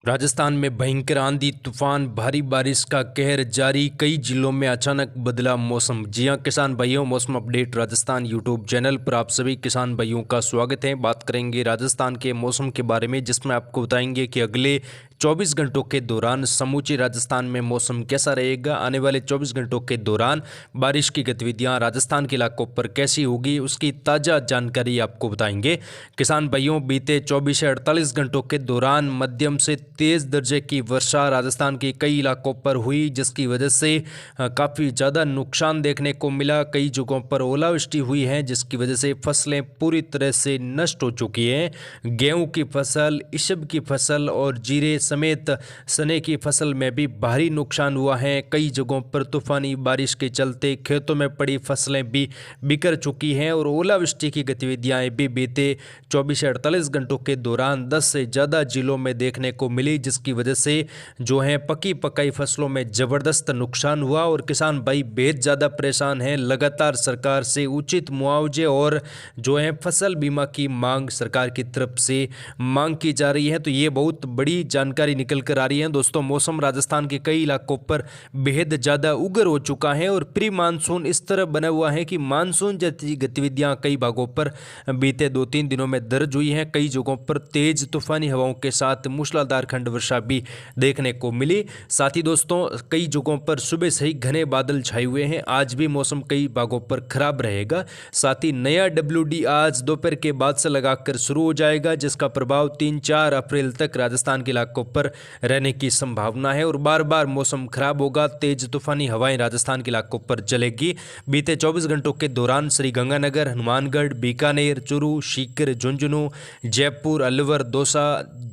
राजस्थान में भयंकर आंधी तूफान भारी बारिश का कहर जारी। कई जिलों में अचानक बदला मौसम। जी हां किसान भाइयों, मौसम अपडेट राजस्थान यूट्यूब चैनल पर आप सभी किसान भाइयों का स्वागत है। बात करेंगे राजस्थान के मौसम के बारे में, जिसमें आपको बताएंगे कि अगले 24 घंटों के दौरान समूचे राजस्थान में मौसम कैसा रहेगा। आने वाले 24 घंटों के दौरान बारिश की गतिविधियां राजस्थान के इलाकों पर कैसी होगी, उसकी ताज़ा जानकारी आपको बताएंगे। किसान भाइयों, बीते 24 से 48 घंटों के दौरान मध्यम से तेज दर्जे की वर्षा राजस्थान के कई इलाकों पर हुई, जिसकी वजह से काफ़ी ज़्यादा नुकसान देखने को मिला। कई जगहों पर ओलावृष्टि हुई है, जिसकी वजह से फसलें पूरी तरह से नष्ट हो चुकी हैं। गेहूं की फसल, ईसब की फसल और जीरे समेत चने की फसल में भी भारी नुकसान हुआ है। कई जगहों पर तूफानी बारिश के चलते खेतों में पड़ी फसलें भी बिखर चुकी हैं और ओलावृष्टि की गतिविधियां भी बीते 24 से 48 घंटों के दौरान 10 से ज़्यादा जिलों में देखने को मिली, जिसकी वजह से जो है पकी पकाई फसलों में ज़बरदस्त नुकसान हुआ और किसान भाई बेहद ज़्यादा परेशान हैं। लगातार सरकार से उचित मुआवजे और जो है फसल बीमा की मांग सरकार की तरफ से मांग की जा रही है। तो ये बहुत बड़ी जानकारी निकल कर आ रही है। दोस्तों, मौसम राजस्थान के कई इलाकों पर बेहद ज़्यादा उग्र हो चुका है और प्री मानसून इस तरह बना हुआ है कि मानसून जैसी गतिविधियां कई भागों पर बीते 2-3 दिनों में दर्ज हुई हैं। कई जगहों पर तेज तूफानी हवाओं के साथ मूसलाधार खंड वर्षा भी देखने को मिली। साथ ही दोस्तों, कई जगहों पर सुबह से ही घने बादल छाए हुए हैं। आज भी मौसम कई भागों पर खराब रहेगा। साथ ही नया WD आज दोपहर के बाद से लगाकर शुरू हो जाएगा, जिसका प्रभाव 3-4 अप्रैल तक राजस्थान के इलाकों पर रहने की संभावना है और बार बार मौसम खराब होगा। तेज तूफानी हवाएं राजस्थान के इलाकों पर चलेगी। बीते 24 घंटों के दौरान श्रीगंगानगर, हनुमानगढ़, बीकानेर, चूरू, सीकर, झुंझुनू, जयपुर, अलवर, दौसा,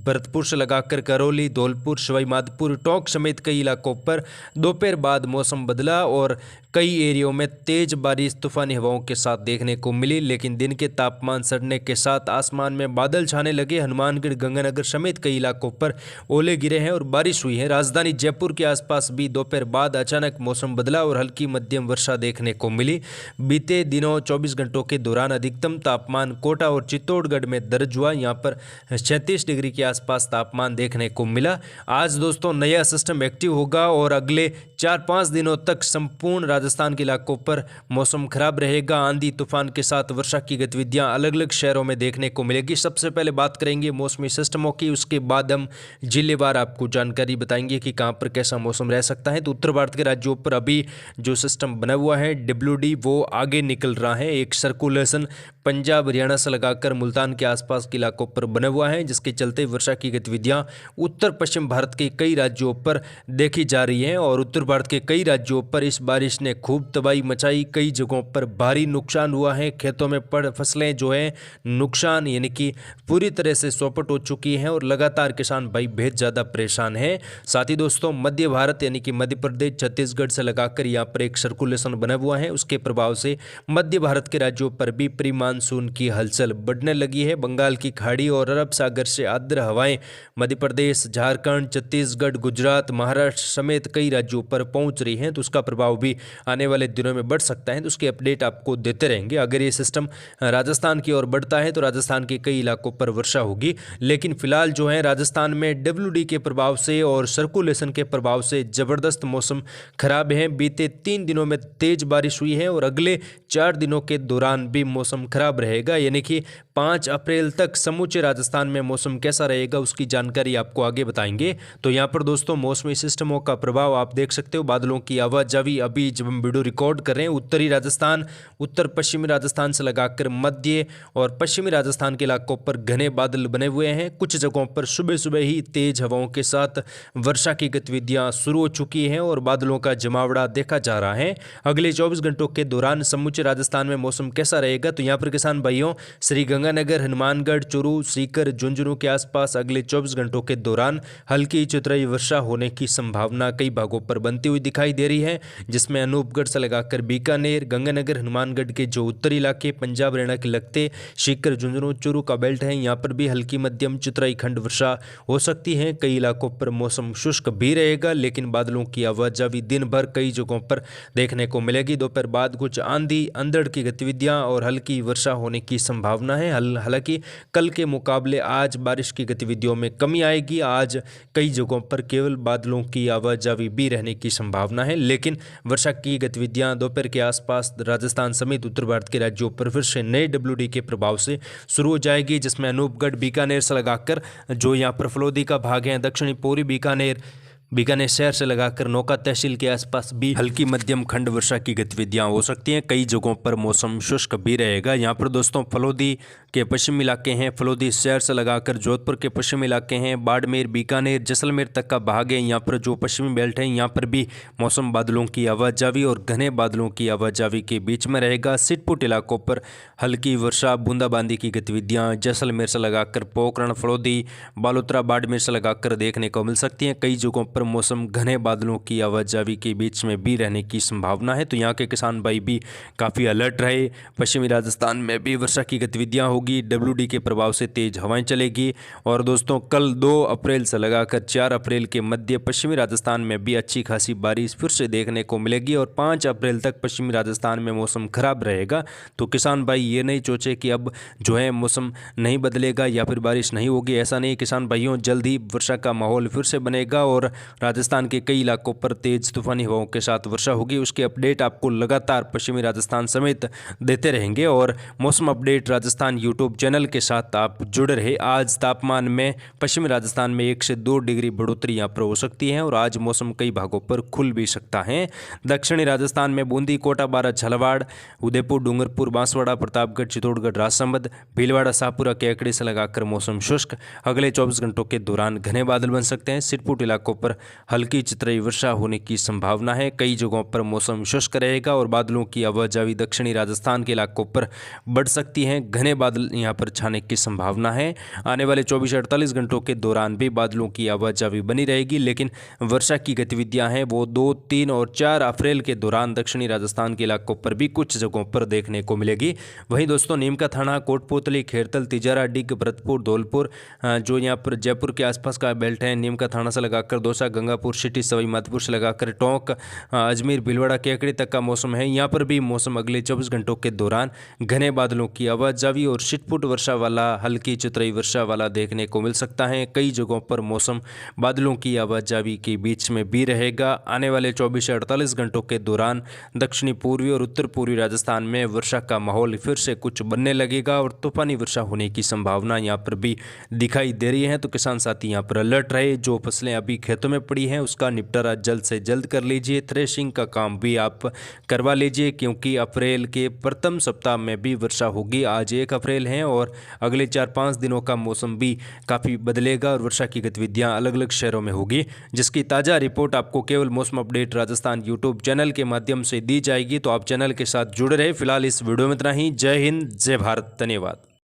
भरतपुर से लगाकर करौली, धौलपुर, सवाई माधोपुर, टोंक समेत कई इलाकों पर दोपहर बाद मौसम बदला और कई एरियो में तेज बारिश तूफानी हवाओं के साथ देखने को मिली। लेकिन दिन के तापमान सड़ने के साथ आसमान में बादल छाने लगे। हनुमानगढ़, गंगानगर समेत कई इलाकों पर ओले गिरे हैं और बारिश हुई है। राजधानी जयपुर के आसपास भी दोपहर बाद अचानक मौसम बदला और हल्की मध्यम वर्षा देखने को मिली। बीते दिनों 24 घंटों के दौरान अधिकतम तापमान कोटा और चित्तौड़गढ़ में दर्ज हुआ। यहाँ पर 36 डिग्री के आसपास तापमान देखने को मिला। आज दोस्तों नया सिस्टम एक्टिव होगा और अगले 4-5 दिनों तक संपूर्ण राजस्थान के इलाकों पर मौसम खराब रहेगा। आंधी तूफान के साथ वर्षा की गतिविधियां अलग अलग शहरों में देखने को मिलेगी। सबसे पहले बात करेंगे मौसमी सिस्टमों की, उसके बाद हम जिलेवार आपको जानकारी बताएंगे कि कहां पर कैसा मौसम रह सकता है। तो उत्तर भारत के राज्यों पर अभी जो सिस्टम बना हुआ है WD, वो आगे निकल रहा है। एक सर्कुलेशन पंजाब हरियाणा से लगाकर मुल्तान के आसपास के इलाकों पर बना हुआ है, जिसके चलते वर्षा की गतिविधियां उत्तर पश्चिम भारत के कई राज्यों पर देखी जा रही हैं और उत्तर भारत के कई राज्यों पर इस बारिश ने खूब तबाही मचाई। कई जगहों पर भारी नुकसान हुआ है। खेतों में पड़ फसलें जो है नुकसान यानी कि पूरी तरह से चौपट हो चुकी हैं और लगातार किसान भाई बेहद ज़्यादा परेशान हैं। साथ ही दोस्तों, मध्य भारत यानी कि मध्य प्रदेश, छत्तीसगढ़ से लगाकर यहाँ पर एक सर्कुलेशन बना हुआ है। उसके प्रभाव से मध्य भारत के राज्यों पर भी प्री मानसून की हलचल बढ़ने लगी है। बंगाल की खाड़ी और अरब सागर से आर्द्र हवाएं मध्य प्रदेश, झारखंड, छत्तीसगढ़, गुजरात, महाराष्ट्र समेत कई राज्यों पर पहुंच रही हैं। तो उसका प्रभाव भी आने वाले दिनों में बढ़ सकता है। तो उसकी अपडेट आपको देते रहेंगे। अगर ये सिस्टम राजस्थान की ओर बढ़ता है तो राजस्थान के कई इलाकों पर वर्षा होगी। लेकिन फिलहाल जो है राजस्थान में WD के प्रभाव से और सर्कुलेशन के प्रभाव से ज़बरदस्त मौसम खराब है। बीते 3 दिनों में तेज बारिश हुई है और अगले 4 दिनों के दौरान भी मौसम खराब रहेगा। यानी कि 5 अप्रैल तक समूचे राजस्थान में मौसम कैसा रहेगा, उसकी जानकारी आपको आगे बताएंगे। तो यहाँ पर दोस्तों मौसमी सिस्टमों का प्रभाव आप देख सकते हो। बादलों की आवाजावी अभी जब हम वीडियो रिकॉर्ड कर रहे हैं, उत्तरी राजस्थान, उत्तर पश्चिमी राजस्थान से लगाकर मध्य और पश्चिमी राजस्थान के इलाकों पर घने बादल बने हुए हैं। कुछ जगहों पर सुबह सुबह ही तेज हवाओं के साथ वर्षा की गतिविधियां शुरू हो चुकी हैं और बादलों का जमावड़ा देखा जा रहा है। अगले 24 घंटों के दौरान समूचे राजस्थान में मौसम कैसा रहेगा, तो यहाँ पर किसान भाइयों श्रीगंगानगर, हनुमानगढ़, चूरू, सीकर, झुंझुनू के आसपास अगले 24 घंटों के दौरान हल्की चुतराई वर्षा होने की संभावना कई भागों पर बनती हुई दिखाई दे रही है, जिसमें अनूपगढ़ से लगाकर बीकानेर, गंगानगर, हनुमानगढ़ के जो उत्तरी इलाके पंजाब हरियाणा के लगते सीकर, झुंझुनू, चूरू का बेल्ट है, यहाँ पर भी हल्की मध्यम चुतराई खंड वर्षा हो सकती है। कई इलाकों पर मौसम शुष्क भी रहेगा, लेकिन बादलों की आवाजावी दिन भर कई जगहों पर देखने को मिलेगी। दोपहर बाद कुछ आंधी अंधड़ की गतिविधियां और हल्की वर्षा होने की संभावना है। हालांकि कल के मुकाबले आज बारिश की गतिविधियों में कमी आएगी। आज कई जगहों पर केवल बादलों की आवाजावी भी रहने की संभावना है, लेकिन वर्षा की गतिविधियां दोपहर के आसपास राजस्थान समेत उत्तर भारत के राज्यों पर फिर से नए WD के प्रभाव से शुरू हो जाएगी, जिसमें अनूपगढ़ बीकानेर से लगाकर जो यहाँ पर फलोदी का भाग है, दक्षिणी पूर्वी बीकानेर शहर से लगाकर नौका तहसील के आसपास भी हल्की मध्यम खंड वर्षा की गतिविधियां हो सकती हैं। कई जगहों पर मौसम शुष्क भी रहेगा। यहाँ पर दोस्तों फलोदी के पश्चिमी इलाके हैं, फलोदी शहर से लगाकर जोधपुर के पश्चिमी इलाके हैं, बाड़मेर बीकानेर जैसलमेर तक का भाग है। यहाँ पर जो पश्चिमी बेल्ट है यहाँ पर भी मौसम बादलों की आवाजावी और घने बादलों की आवाजावी के बीच में रहेगा। सिटपुट इलाकों पर हल्की वर्षा बूंदाबांदी की गतिविधियाँ जैसलमेर से लगाकर पोखरण फलोदी बालोतरा बाड़मेर से लगाकर देखने को मिल सकती हैं। कई जगहों पर मौसम घने बादलों की आवाजावी के बीच में भी रहने की संभावना है, तो यहाँ के किसान भाई भी काफ़ी अलर्ट रहे। पश्चिमी राजस्थान में भी वर्षा की गतिविधियाँ होगी, WD के प्रभाव से तेज हवाएं चलेगी। और दोस्तों कल 2 अप्रैल से लगाकर 4 अप्रैल के मध्य पश्चिमी राजस्थान में भी अच्छी खासी बारिश फिर से देखने को मिलेगी और 5 अप्रैल तक पश्चिमी राजस्थान में मौसम खराब रहेगा। तो किसान भाई ये नहीं सोचे कि अब जो है मौसम नहीं बदलेगा या फिर बारिश नहीं होगी, ऐसा नहीं। किसान भाइयों जल्द ही वर्षा का माहौल फिर से बनेगा और राजस्थान के कई इलाकों पर तेज तूफानी हवाओं के साथ वर्षा होगी। उसके अपडेट आपको लगातार पश्चिमी राजस्थान समेत देते रहेंगे और मौसम अपडेट राजस्थान यूट्यूब चैनल के साथ आप जुड़े रहे। आज तापमान में पश्चिमी राजस्थान में 1 से 2 डिग्री बढ़ोतरी यहाँ पर हो सकती है और आज मौसम कई भागों पर खुल भी सकता है। दक्षिणी राजस्थान में बूंदी, कोटा, बारां, झालावाड़, उदयपुर, डूंगरपुर, बांसवाड़ा, प्रतापगढ़, चित्तौड़गढ़, राजसमंद, भीलवाड़ा, शाहपुरा, केकड़ी से लगाकर मौसम शुष्क। अगले 24 घंटों के दौरान घने बादल बन सकते हैं। सिटपुट इलाकों पर हल्की चितरई वर्षा होने की संभावना है। कई जगहों पर मौसम शुष्क रहेगा और बादलों की आवाजावी दक्षिणी राजस्थान के इलाकों पर बढ़ सकती है। घने बादल यहां पर छाने की संभावना है। आने वाले 24 से 48 घंटों के दौरान भी बादलों की आवाजावी बनी रहेगी, लेकिन वर्षा की गतिविधियां हैं वो 2, 3 और 4 अप्रैल के दौरान दक्षिणी राजस्थान के इलाकों पर भी कुछ जगहों पर देखने को मिलेगी। वहीं दोस्तों नीमका थाना, कोटपुतली, खेरतल, तिजारा, डिग, भरतपुर, धौलपुर जो यहाँ पर जयपुर के आसपास का बेल्ट है, नीमका थाना से लगाकर दौसा, गंगापुर सिटी, सवाई माधोपुर से लगाकर टोंक, अजमेर, भीलवाड़ा, केकड़ी तक का मौसम है। यहाँ पर भी मौसम अगले 24 घंटों के दौरान घने बादलों की आवाजावी और छिटपुट वर्षा वाला, हल्की चितरई वर्षा वाला देखने को मिल सकता है। कई जगहों पर मौसम बादलों की आवाजावी के बीच में भी रहेगा। आने वाले 24 से 48 घंटों के दौरान दक्षिणी पूर्वी और उत्तर पूर्वी राजस्थान में वर्षा का माहौल फिर से कुछ बनने लगेगा और तूफानी वर्षा होने की संभावना यहाँ पर भी दिखाई दे रही है। तो किसान साथी यहाँ पर अलर्ट रहे। जो फसलें अभी खेतों में पड़ी हैं उसका निपटारा जल्द से जल्द कर लीजिए। थ्रेशिंग का काम भी आप करवा लीजिए, क्योंकि अप्रैल के प्रथम सप्ताह में भी वर्षा होगी। आज 1 अप्रैल है और अगले 4-5 दिनों का मौसम भी काफ़ी बदलेगा और वर्षा की गतिविधियां अलग अलग शहरों में होगी, जिसकी ताज़ा रिपोर्ट आपको केवल मौसम अपडेट राजस्थान यूट्यूब चैनल के माध्यम से दी जाएगी। तो आप चैनल के साथ जुड़े रहे। फिलहाल इस वीडियो में इतना ही। जय हिंद, जय भारत, धन्यवाद।